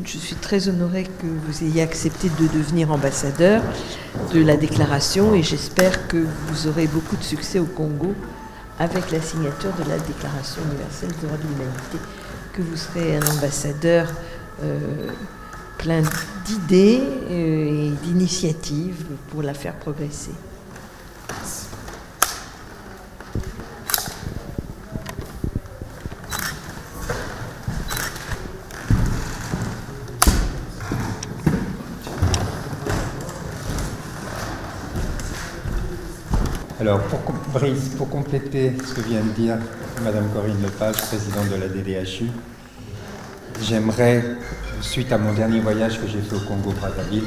je suis très honorée que vous ayez accepté de devenir ambassadeur de la déclaration et j'espère que vous aurez beaucoup de succès au Congo avec la signature de la Déclaration universelle des droits de l'humanité, que vous serez un ambassadeur plein d'idées et d'initiatives pour la faire progresser. Alors, Brice, pour compléter ce que vient de dire Madame Corinne Lepage, présidente de la DDHU, j'aimerais, suite à mon dernier voyage que j'ai fait au Congo-Brazzaville,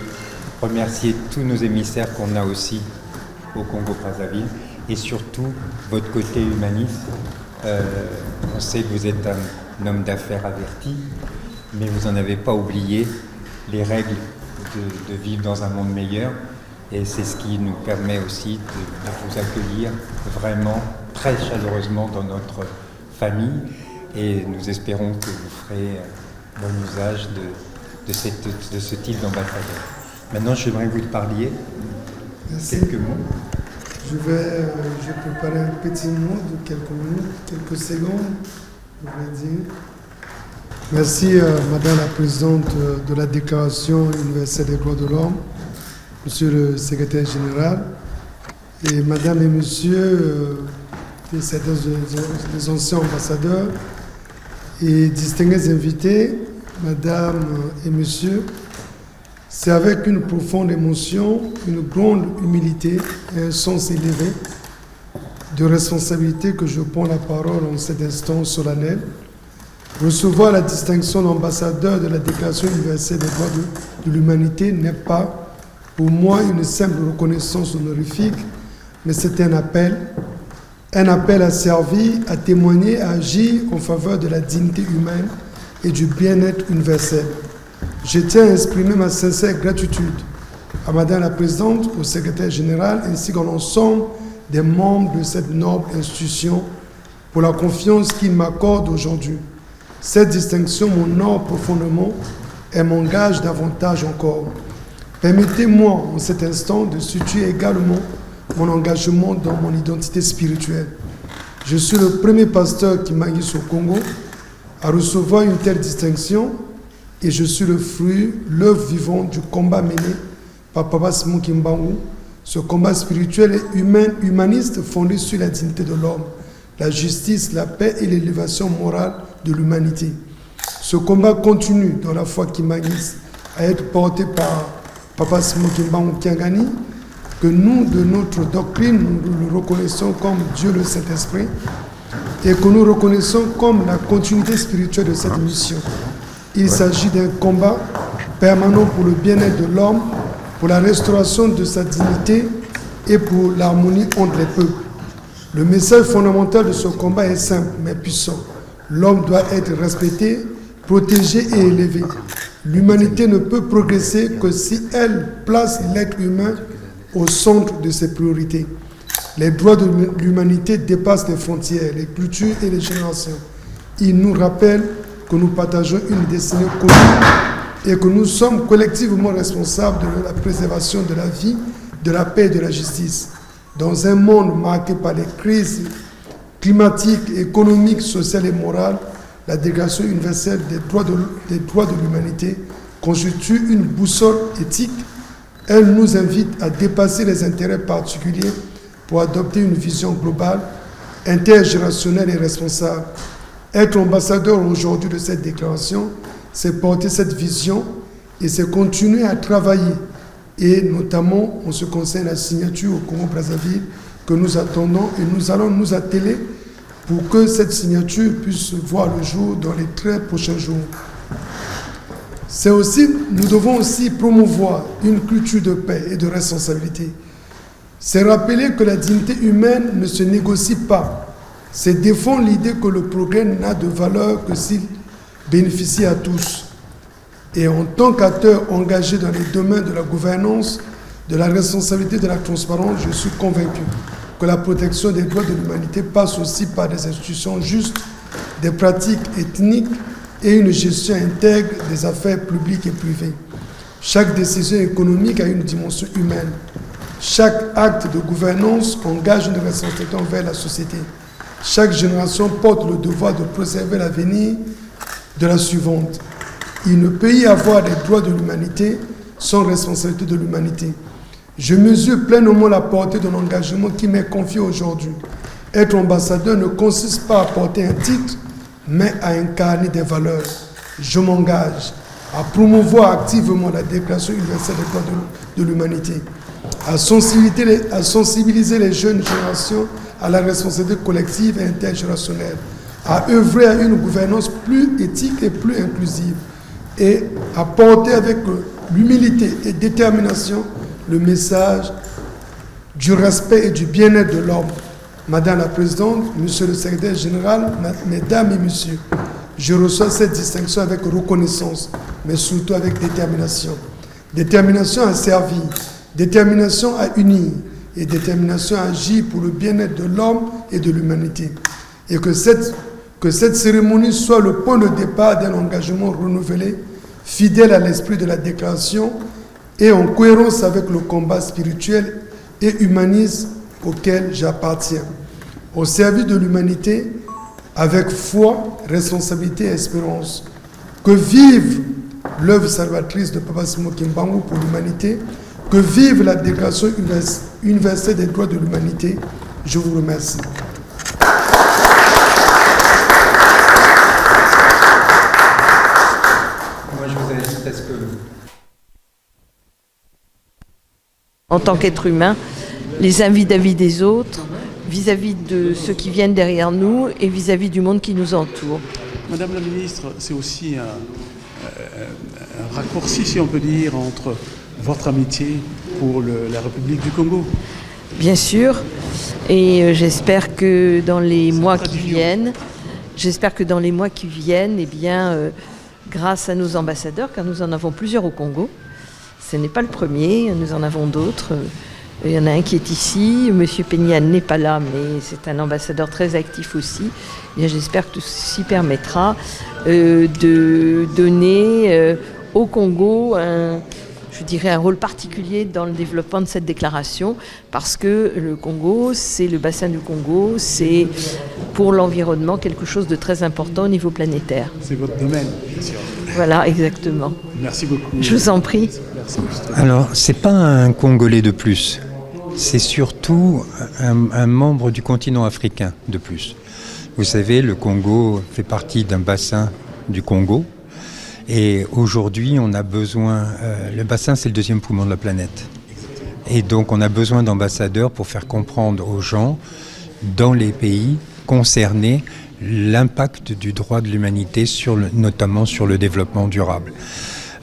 remercier tous nos émissaires qu'on a aussi au Congo-Brazzaville et surtout votre côté humaniste. On sait que vous êtes un homme d'affaires averti, mais vous n'en avez pas oublié les règles de vivre dans un monde meilleur. Et c'est ce qui nous permet aussi de vous accueillir vraiment très chaleureusement dans notre famille. Et nous espérons que vous ferez bon usage de ce type d'ambassadeur. Maintenant, j'aimerais que vous parliez quelques mots. Je vais préparer un petit mot de quelques minutes, quelques secondes, je vais dire. Merci, Madame la Présidente de la Déclaration universelle des droits de l'homme, Monsieur le Secrétaire général, et Madame et Monsieur, les anciens ambassadeurs, et distingués invités, Madame et Monsieur, c'est avec une profonde émotion, une grande humilité et un sens élevé de responsabilité que je prends la parole en cet instant solennel. Recevoir la distinction d'ambassadeur de la Déclaration universelle des droits de l'humanité n'est pas pour moi une simple reconnaissance honorifique, mais c'est un appel à servir, à témoigner, à agir en faveur de la dignité humaine et du bien-être universel. Je tiens à exprimer ma sincère gratitude à Madame la Présidente, au Secrétaire général, ainsi qu'à l'ensemble des membres de cette noble institution pour la confiance qu'ils m'accordent aujourd'hui. Cette distinction m'honore profondément et m'engage davantage encore. Permettez-moi en cet instant de situer également mon engagement dans mon identité spirituelle. Je suis le premier pasteur qui m'agisse au Congo à recevoir une telle distinction et je suis le fruit, l'œuvre vivante du combat mené par Papa Simon Kimbangu, ce combat spirituel et humaniste fondé sur la dignité de l'homme, la justice, la paix et l'élévation morale de l'humanité. Ce combat continue dans la foi qui m'agisse à être porté par Papa Simon Kimbangu Kiangani, que nous, de notre doctrine, nous le reconnaissons comme Dieu le Saint-Esprit et que nous reconnaissons comme la continuité spirituelle de cette mission. Il s'agit d'un combat permanent pour le bien-être de l'homme, pour la restauration de sa dignité et pour l'harmonie entre les peuples. Le message fondamental de ce combat est simple mais puissant. L'homme doit être respecté, protégé et élevé. L'humanité ne peut progresser que si elle place l'être humain au centre de ses priorités. Les droits de l'humanité dépassent les frontières, les cultures et les générations. Ils nous rappellent que nous partageons une destinée commune et que nous sommes collectivement responsables de la préservation de la vie, de la paix et de la justice. Dans un monde marqué par les crises climatiques, économiques, sociales et morales, la Déclaration universelle des droits de l'humanité constitue une boussole éthique. Elle nous invite à dépasser les intérêts particuliers pour adopter une vision globale, intergénérationnelle et responsable. Être ambassadeur aujourd'hui de cette déclaration, c'est porter cette vision et c'est continuer à travailler. Et notamment en ce qui concerne la signature au Congo-Brazzaville que nous attendons et nous allons nous atteler pour que cette signature puisse voir le jour dans les très prochains jours. Nous devons aussi promouvoir une culture de paix et de responsabilité. C'est rappeler que la dignité humaine ne se négocie pas. C'est défendre l'idée que le progrès n'a de valeur que s'il bénéficie à tous. Et en tant qu'acteur engagé dans les domaines de la gouvernance, de la responsabilité, de la transparence, je suis convaincu que la protection des droits de l'humanité passe aussi par des institutions justes, des pratiques ethniques et une gestion intègre des affaires publiques et privées. Chaque décision économique a une dimension humaine. Chaque acte de gouvernance engage une responsabilité envers la société. Chaque génération porte le devoir de préserver l'avenir de la suivante. Il ne peut y avoir des droits de l'humanité sans responsabilité de l'humanité. Je mesure pleinement la portée de l'engagement qui m'est confié aujourd'hui. Être ambassadeur ne consiste pas à porter un titre, mais à incarner des valeurs. Je m'engage à promouvoir activement la Déclaration universelle des droits de l'humanité, à sensibiliser les jeunes générations à la responsabilité collective et intergénérationnelle, à œuvrer à une gouvernance plus éthique et plus inclusive, et à porter avec l'humilité et détermination le message du respect et du bien-être de l'homme. Madame la Présidente, Monsieur le Secrétaire Général, Mesdames et Messieurs, je reçois cette distinction avec reconnaissance, mais surtout avec détermination. Détermination à servir, détermination à unir et détermination à agir pour le bien-être de l'homme et de l'humanité. Et que cette cérémonie soit le point de départ d'un engagement renouvelé, fidèle à l'esprit de la déclaration et en cohérence avec le combat spirituel et humaniste auquel j'appartiens. Au service de l'humanité, avec foi, responsabilité et espérance. Que vive l'œuvre salvatrice de Papa Simon Kimbangu pour l'humanité, que vive la Déclaration universelle des droits de l'humanité. Je vous remercie. Moi, je vous invite à ce que... En tant qu'être humain, les uns vis-à-vis des autres, vis-à-vis de ceux qui viennent derrière nous et vis-à-vis du monde qui nous entoure. Madame la ministre, c'est aussi un raccourci, si on peut dire, entre votre amitié pour la République du Congo. Bien sûr, et j'espère que dans les mois qui viennent, eh bien, grâce à nos ambassadeurs, car nous en avons plusieurs au Congo, ce n'est pas le premier, nous en avons d'autres. Il y en a un qui est ici, M. Peña n'est pas là, mais c'est un ambassadeur très actif aussi. Et j'espère que tout ceci permettra de donner au Congo un rôle particulier dans le développement de cette déclaration, parce que le Congo, c'est le bassin du Congo, c'est pour l'environnement quelque chose de très important au niveau planétaire. C'est votre domaine, bien sûr. Voilà, exactement. Merci beaucoup. Je vous en prie. Merci. Alors, c'est pas un Congolais de plus. C'est surtout un membre du continent africain de plus. Vous savez, le Congo fait partie d'un bassin du Congo. Et aujourd'hui, on a besoin... le bassin, c'est le deuxième poumon de la planète. Et donc, on a besoin d'ambassadeurs pour faire comprendre aux gens, dans les pays concernés, l'impact du droit de l'humanité, notamment sur le développement durable.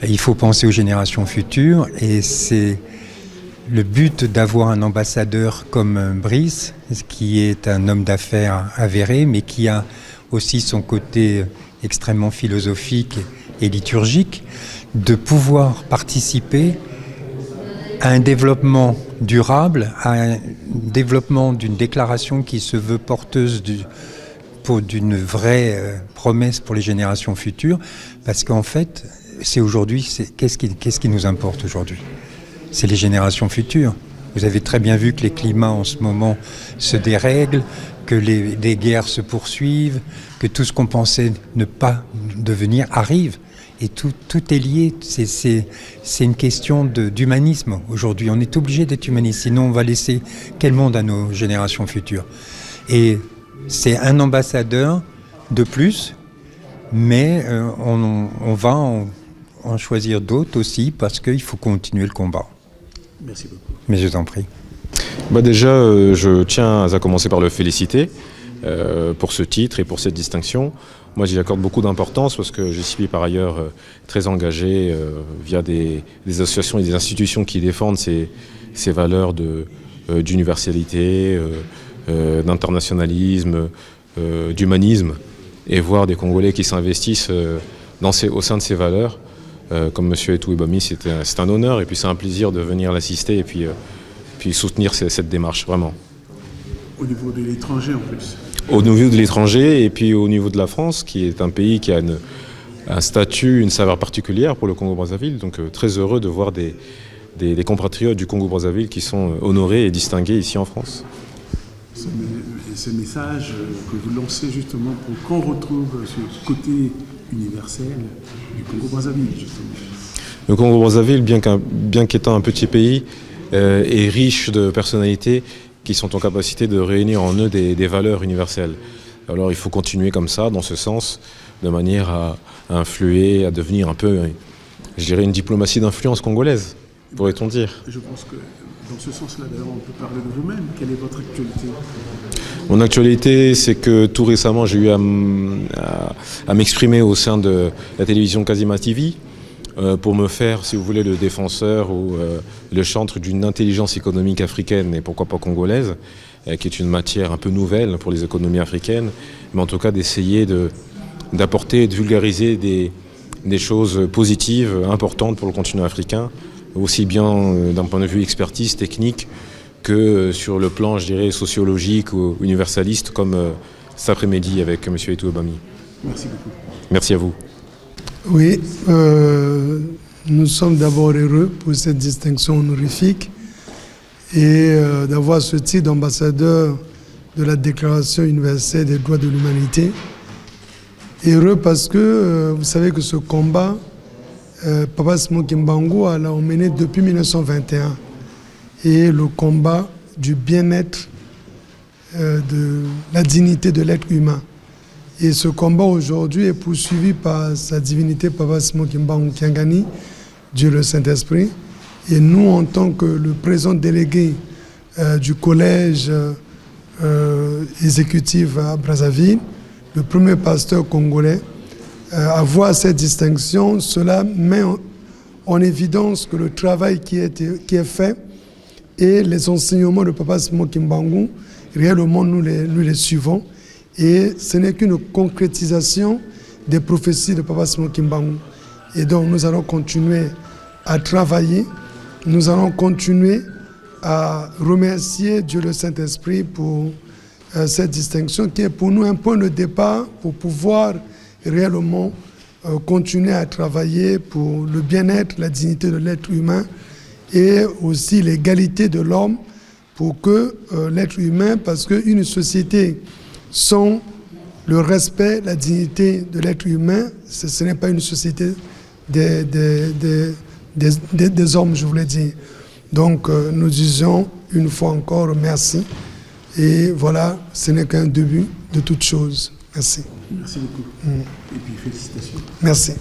Il faut penser aux générations futures et c'est le but d'avoir un ambassadeur comme Brice, qui est un homme d'affaires avéré, mais qui a aussi son côté extrêmement philosophique et liturgique, de pouvoir participer à un développement durable, à un développement d'une déclaration qui se veut porteuse d'une vraie promesse pour les générations futures, parce qu'en fait, c'est aujourd'hui, qu'est-ce qui nous importe aujourd'hui ? C'est les générations futures. Vous avez très bien vu que les climats en ce moment se dérèglent, que les guerres se poursuivent, que tout ce qu'on pensait ne pas devenir arrive. Et tout est lié, c'est une question d'humanisme aujourd'hui. On est obligé d'être humaniste, sinon on va laisser quel monde à nos générations futures. Et c'est un ambassadeur de plus, mais on va en choisir d'autres aussi parce qu'il faut continuer le combat. Merci beaucoup. Mais je t'en prie. Déjà, je tiens à commencer par le féliciter pour ce titre et pour cette distinction. Moi, j'y accorde beaucoup d'importance parce que je suis par ailleurs très engagé via des associations et des institutions qui défendent ces valeurs d'universalité, d'internationalisme, d'humanisme, et voir des Congolais qui s'investissent au sein de ces valeurs. Comme M. Etou Ebami, c'est un honneur et puis c'est un plaisir de venir l'assister et puis soutenir cette démarche, vraiment. Au niveau de l'étranger en plus. Au niveau de l'étranger et puis au niveau de la France, qui est un pays qui a un statut, une saveur particulière pour le Congo-Brazzaville. Donc très heureux de voir des compatriotes du Congo-Brazzaville qui sont honorés et distingués ici en France. Ce message que vous lancez justement pour qu'on retrouve ce côté universel du Congo-Brazzaville, justement. Le Congo-Brazzaville, bien qu'étant un petit pays, est riche de personnalités qui sont en capacité de réunir en eux des valeurs universelles. Alors il faut continuer comme ça, dans ce sens, de manière à influer, à devenir un peu, je dirais, une diplomatie d'influence congolaise, pourrait-on dire. Je pense que dans ce sens-là, d'ailleurs, on peut parler de vous-même. Quelle est votre actualité ? Mon actualité, c'est que tout récemment, j'ai eu à m'exprimer au sein de la télévision Kazima TV pour me faire, si vous voulez, le défenseur ou le chantre d'une intelligence économique africaine et pourquoi pas congolaise, qui est une matière un peu nouvelle pour les économies africaines, mais en tout cas d'essayer d'apporter et de vulgariser des choses positives, importantes pour le continent africain, aussi bien d'un point de vue expertise, technique, que sur le plan, je dirais, sociologique ou universaliste, comme cet après-midi avec M. Etou Obami. Merci beaucoup. Merci à vous. Oui, nous sommes d'abord heureux pour cette distinction honorifique et d'avoir ce titre d'ambassadeur de la Déclaration universelle des droits de l'humanité. Heureux parce que vous savez que ce combat, Papa Simon Kimbangu l'a emmené depuis 1921. Et le combat du bien-être, de la dignité de l'être humain. Et ce combat aujourd'hui est poursuivi par sa divinité Papa Simon Kimbangu Kiangani, Dieu le Saint-Esprit. Et nous, en tant que le président délégué du collège exécutif à Brazzaville, le premier pasteur congolais, avoir cette distinction, cela met en évidence que le travail qui est fait et les enseignements de Papa Simon Kimbangu, réellement nous les suivons. Et ce n'est qu'une concrétisation des prophéties de Papa Simon Kimbangu. Et donc nous allons continuer à travailler, nous allons continuer à remercier Dieu le Saint-Esprit pour cette distinction qui est pour nous un point de départ pour pouvoir réellement continuer à travailler pour le bien-être, la dignité de l'être humain et aussi l'égalité de l'homme pour que l'être humain, parce qu'une société sans le respect, la dignité de l'être humain, ce n'est pas une société des hommes, je voulais dire. Donc nous disons une fois encore merci. Et voilà, ce n'est qu'un début de toute chose. Merci. Merci beaucoup. Et puis félicitations. Merci.